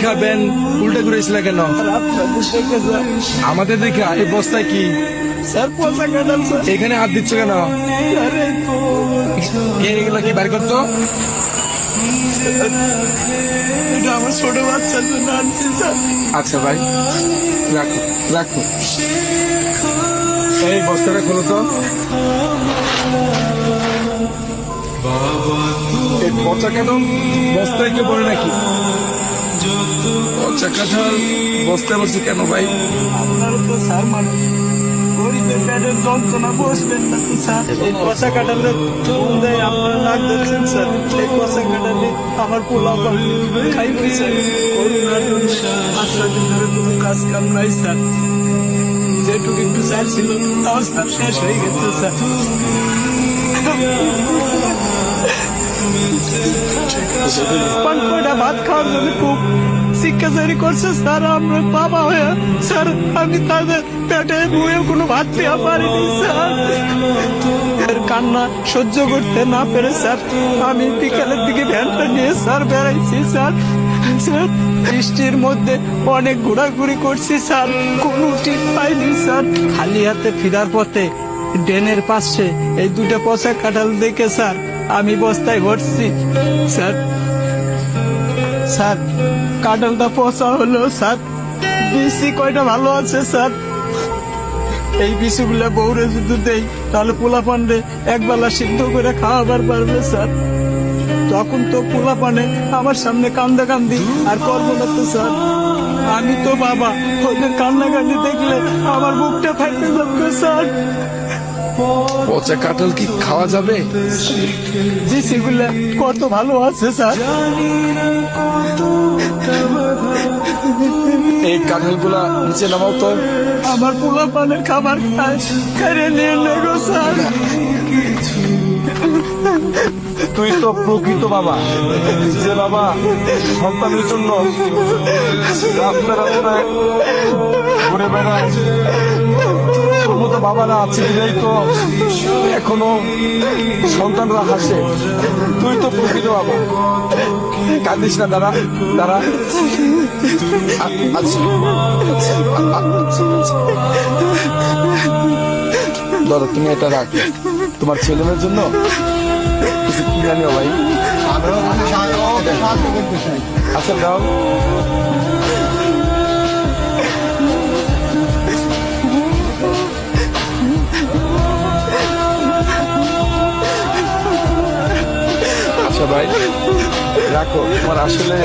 খাবেন উল্টে ঘুরেছিল কেন? আমাদের দেখে এই বস্তায় কি স্যার পচা কাটাল স্যার। এখানে হাত দিচ্ছ কেন? এগুলো কি বার করতো? এটা আমার ছোট বাচ্চার জন্য আনছি স্যার। আচ্ছা ভাই, রাখো রাখো। এই বস্তাটা খোলো তো। এই পচা কেন বস্তায় কেউ পড়ে নাকি? পচা কাঁঠাল বস্তায় বসে কেন ভাই? আপনারা তো স্যার মানে গরিবের পেটের যন্ত্রণা বসবেন না তো স্যার। এই পচা কাটালে চুল দেয় আপনারা নাক দিচ্ছেন স্যার। এই পচা কাটালে আমার পোলা খাই বই স্যার। করোনার জন্য 5 দিন ধরে কোনো কাজ কাম নাই স্যার। যেটুকু একটু স্যার ছিল তাও স্যার শেষ হয়ে গেছে স্যার। কয়টা ভাত খাওয়ার জন্য খুব শিক্ষাচারি করছে স্যার। আমরা বাবা হয়ে স্যার আমি তাদের পেটে বয়ে কোনো ভাত দেওয়া পারিনি স্যার। এর কান্না সহ্য করতে না পেরে স্যার আমি বিকালের দিকে ভ্যানটা নিয়ে স্যার বেড়াইছি স্যার। স্যার বৃষ্টির মধ্যে অনেক ঘোরাঘুরি করছি স্যার, কোনো ঠিক পাইনি স্যার। খালি হাতে ফেরার পথে ড্রেনের পাশে এই দুটো পচা কাঁঠাল দেখে স্যার আমি বস্তায় ভরছি স্যার। স্যার কাঁঠালটা পচা হলো স্যার, বিসি কয়টা ভালো আছে স্যার। এই বিসিগুলা বউরে যদি দেই তাহলে পোলা পান্ডে একবেলা সিদ্ধ করে খাওয়াবার পারবে স্যার। তখন তো পোলা পানে আমার সামনে কান্দা কান্দি আর করবো না তো স্যার। আমি তো বাবা, ওদের কান্নাকান্দি দেখলে আমার বুকটা ফাটতে যাবে স্যার। পচা কাঁঠাল কি খাওয়া যাবে? বিসিগুলা কত ভালো আছে স্যার। এই কাঁঠালগুলা নিচে নামাও তো। আমার পোলা পানের খাবার খায় কেড়ে নিয়ে নেগো স্যার। তুই তো প্রকৃত বাবা, যে বাবা সন্তানের জন্য রাস্তা রাস্তায় ঘুরে বেড়ায়। তোর মতো বাবারা আছে বিধাই তো এখনো সন্তানরা হাসে। তুই তো প্রকৃত বাবা, কাঁদিস না। দাঁড়া দাঁড়া। ধরো তুমি এটা রাখো, তোমার ছেলেমেয়ের জন্য কিছু কিনে নিও ভাই। আচ্ছা দাও। আচ্ছা ভাই রাখো, তোমার আসলে